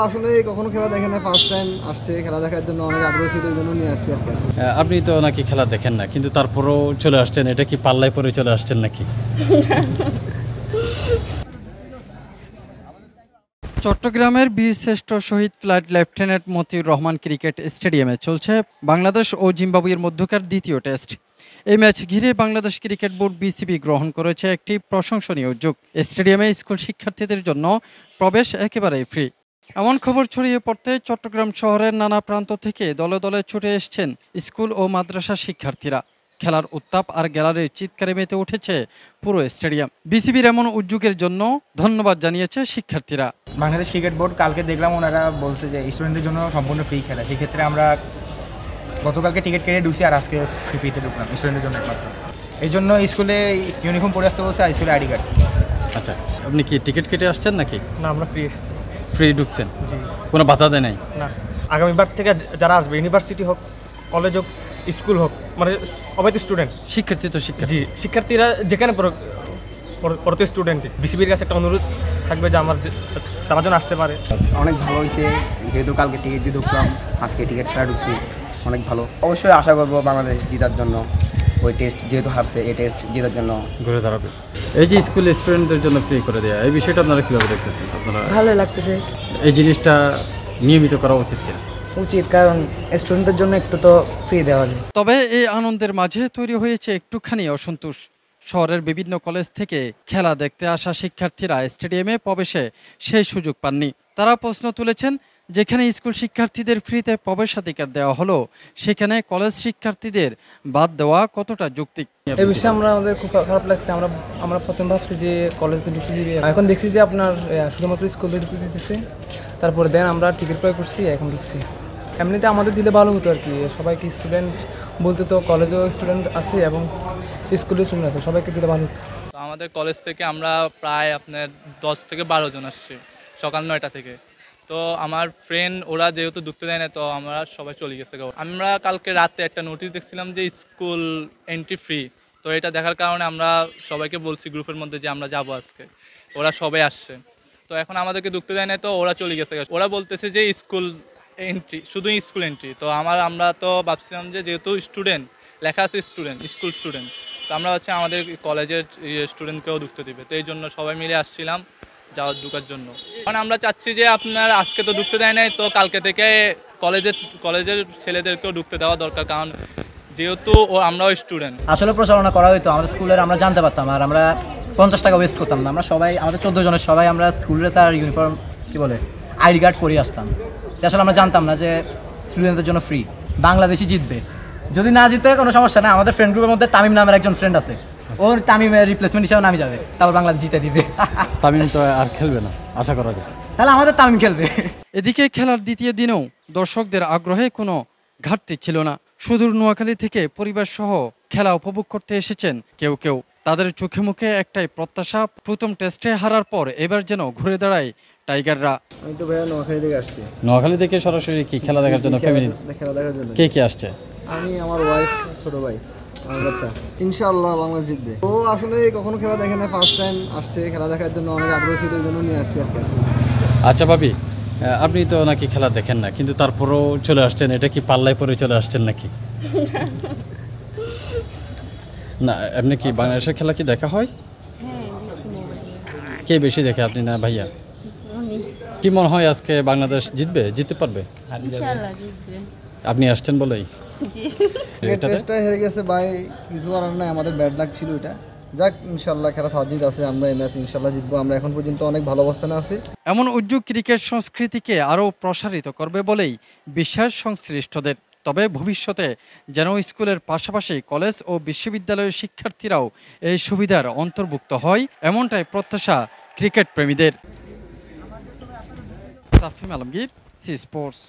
আসলে কখনো খেলা দেখে না, ফার্স্ট টাইম আসছে, খেলা দেখার জন্য অনেক আগ্রহ ছিল, এই জন্য নিয়ে আসছি আর কি। আপনি তো নাকি খেলা দেখেন না, কিন্তু তারপরেও চলে আসছেন, এটা কি পাল্লায় পরে চলে আসছেন নাকি? চট্টগ্রামের বীরশ্রেষ্ঠ শহীদ flight lieutenant Motiur Rahman cricket স্টেডিয়ামে চলছে বাংলাদেশ ও জিম্বাবুয়ের মধ্যকার দ্বিতীয় টেস্ট। এই ম্যাচ ঘিরে বাংলাদেশ ক্রিকেট বোর্ড বিসিবি গ্রহণ করেছে একটি প্রশংসনীয় উদ্যোগ। স্টেডিয়ামে স্কুল শিক্ষার্থীদের জন্য প্রবেশ একেবারেই ফ্রি। এমন খবর ছড়িয়ে পড়তে চট্টগ্রাম শহরের নানা প্রান্ত থেকে দলে দলে ছুটে এসছেন স্কুল ও মাদ্রাসা শিক্ষার্থীরা। খেলার উত্তাপ আর গ্যালারির চিৎকারে মেতে উঠেছে পুরো স্টেডিয়াম। বিসিবির এমন উদ্যোগের জন্য ধন্যবাদ জানিয়েছে শিক্ষার্থীরা। বাংলাদেশ ক্রিকেট বোর্ড কালকে দেখলাম ওনারা বলছে যে স্টুডেন্টদের জন্য সম্পূর্ণ ফ্রি খেলা, সেক্ষেত্রে আমরা গতকালকে টিকিট কেটে ঢুকছি আর আজকে ফ্রিতে ঢুকলাম স্টুডেন্টের জন্য একমাত্র। এই জন্য স্কুলে ইউনিফর্ম পরে আসতে বলছে আর স্কুলে আইডি কার্ড। আচ্ছা, আপনি কি টিকিট কেটে আসছেন নাকি? না, আমরা ফ্রি এসেছি। ফ্রি ঢুকছেন? জি। কোনো বাধা দেয় নাই? না, আগামীবার থেকে যারা আসবে, ইউনিভার্সিটি হোক, কলেজ হোক, স্কুল হোক, মানে অবৈধ স্টুডেন্ট শিক্ষার্থী তো শিক্ষার্থী, জি, শিক্ষার্থীরা যেখানে পড়তে স্টুডেন্ট, বিসিবির কাছে একটা অনুরোধ থাকবে যে আমার তারা যেন আসতে পারে। অনেক ভালো হয়েছে, যেহেতু কালকে টিকিট দিয়ে ঢুকলাম, আজকে টিকিট ছাড়া ঢুকছি, অনেক ভালো। অবশ্যই আশা করবো বাংলাদেশ জেতার জন্য, ওই টেস্ট যেহেতু হারছে এই টেস্ট জেতার জন্য ঘুরে দাঁড়াবে। এই যে স্কুল স্টুডেন্টদের জন্য ফ্রি করে দেওয়া, এই বিষয়টা আপনারা কীভাবে দেখতেছেন? আপনারা ভালো লাগতেছে। এই জিনিসটা নিয়মিত করা উচিত কিনা? উচিত, কারণ স্টুডেন্টদের জন্য একটু তো ফ্রি দেওয়া যায়। তবে এই আনন্দের মাঝে তৈরি হয়েছে একটুখানি অসন্তোষ। শহরের বিভিন্ন কলেজ থেকে খেলা দেখতে আসা শিক্ষার্থীরা স্টেডিয়ামে প্রবেশে সেই সুযোগ পাননি। তারা প্রশ্ন তুলেছেন, যেখানে স্কুল শিক্ষার্থীদের ফ্রিতে প্রবেশাধিকার দেওয়া হলো, সেখানে কলেজ শিক্ষার্থীদের বাদ দেওয়া কতটা যৌক্তিক? এই বিষয়ে আমাদের খুব খারাপ লাগছে। আমরা প্রথম ভাবছি যে কলেজ ঢুকতে দিবে, এখন দেখছি যে আপনার শুধুমাত্র স্কুল ঢুকতে দিতেছে। তারপরে দেন আমরা টিকিট ক্রয় করছি, এখন ঢুকছি। এমনিতে আমাদের দিলে ভালো হতো আর কি, সবাইকে স্টুডেন্ট বলতে তো কলেজেও স্টুডেন্ট আছে এবং স্কুলেও স্টুডেন্ট আছে, সবাইকে দিলে ভালো হতো। আমাদের কলেজ থেকে আমরা প্রায় আপনার 10 থেকে 12 জন আসছি সকাল 9টা থেকে। তো আমার ফ্রেন্ড ওরা যেহেতু ঢুকতে দেয় না, তো আমরা সবাই চলে গেছে। আমরা কালকে রাতে একটা নোটিশ দেখছিলাম যে স্কুল এন্ট্রি ফ্রি, তো এটা দেখার কারণে আমরা সবাইকে বলছি গ্রুপের মধ্যে যে আমরা যাব আজকে। ওরা সবাই আসছে, তো এখন আমাদেরকে ঢুকতে দেয় না, তো ওরা চলে গেছে। ওরা বলতেছে যে স্কুল এন্ট্রি, শুধু স্কুল এন্ট্রি। তো আমরা তো ভাবছিলাম যে যেহেতু স্টুডেন্ট লেখা আছে স্টুডেন্ট, স্কুল স্টুডেন্ট, তো আমরা হচ্ছে আমাদের কলেজের স্টুডেন্টকেও ঢুকতে দিবে। তো এই জন্য সবাই মিলে আসছিলাম ঢুকার জন্য। কারণ আমরা চাচ্ছি যে আপনার আজকে তো ঢুকতে দেয় নাই, তো কালকে থেকে কলেজের ছেলেদেরকেও ঢুকতে দেওয়া দরকার, কারণ যেহেতু আমরাও স্টুডেন্ট। আসলে প্রচারণা করা হইতো আমাদের স্কুলের, আমরা জানতে পারতাম আর আমরা 50 টাকা ওয়েস্ট করতাম না। আমরা সবাই, আমাদের 14 জনের সবাই আমরা স্কুল ড্রেস আর ইউনিফর্ম আইডি কার্ড করে আসতাম। আসলে আমরা জানতাম না যে স্টুডেন্টদের জন্য ফ্রি। বাংলাদেশই জিতবে, যদি না জিতে কোনো সমস্যা না। আমাদের ফ্রেন্ড গ্রুপের মধ্যে তামিম নামের একজন ফ্রেন্ড আছে, ওর তামিমের রিপ্লেসমেন্ট হিসেবে নামে যাবে, তারপর বাংলাদেশ জিতে দিবে। তামিম তো আর খেলবে না আশা করা যায়, তাহলে আমাদের তামিম খেলবে। এদিকে খেলার দ্বিতীয় দিনেও দর্শকদের আগ্রহে কোনো ঘাটতি ছিল না। সুদূর নোয়াখালী থেকে পরিবার সহ খেলা উপভোগ করতে এসেছেন কেউ কেউ। তাদের চোখে মুখে একটাই প্রত্যাশা, প্রথম টেস্টে হারার পর এবার যেন ঘুরে দাঁড়ায় টাইগাররা। আমি তো ভাইয়া নোয়াখালী থেকে আসছি। নোয়াখালী থেকে সরাসরি কি খেলা দেখার জন্য? ফ্যামিলি খেলা দেখার জন্য। কে কে আসছে? আমি, আমার ওয়াইফ, ছোট ভাই, আমার বাচ্চা। ইনশাআল্লাহ বাংলাদেশ জিতবে। ও আসলে কখনো খেলা দেখে না, ফার্স্ট টাইম আসছে, খেলা দেখার জন্য অনেক আগ্রহ ছিল, এই জন্য নিয়ে আসছি আর কি। আচ্ছা ভাবি, আপনি তো নাকি খেলা দেখেন না, কিন্তু তারপরেও চলে আসছেন, এটা কি পাল্লায় পরে চলে আসছেন নাকি? না, আপনি কি বাংলাদেশের খেলা কি দেখা হয়? কে বেশি দেখে, আপনি না ভাইয়া? কি মনে হয় আজকে বাংলাদেশ জিতবে, জিততে পারবে? আপনি আসছেন বলেই? টেস্টটা হেরে গেছে ভাই, কিছু আর নাই, আমাদের ব্যাড লাক ছিল এটা। যাক, ইনশাআল্লাহ খেলা জিত আছে, আমরা এই ম্যাচ ইনশাআল্লাহ জিতবো। আমরা এখন পর্যন্ত অনেক ভালো অবস্থানে আছি। এমন উদ্যোগ ক্রিকেট সংস্কৃতিকে আরও প্রসারিত করবে বলেই বিশ্বাস সংশ্লিষ্টদের। তবে ভবিষ্যতে যেন স্কুলের পাশাপাশি কলেজ ও বিশ্ববিদ্যালয়ের শিক্ষার্থীরাও এই সুবিধার অন্তর্ভুক্ত হয়, এমনটাই প্রত্যাশা ক্রিকেট প্রেমীদের। তাফহিম আলমগীর, সি স্পোর্টস।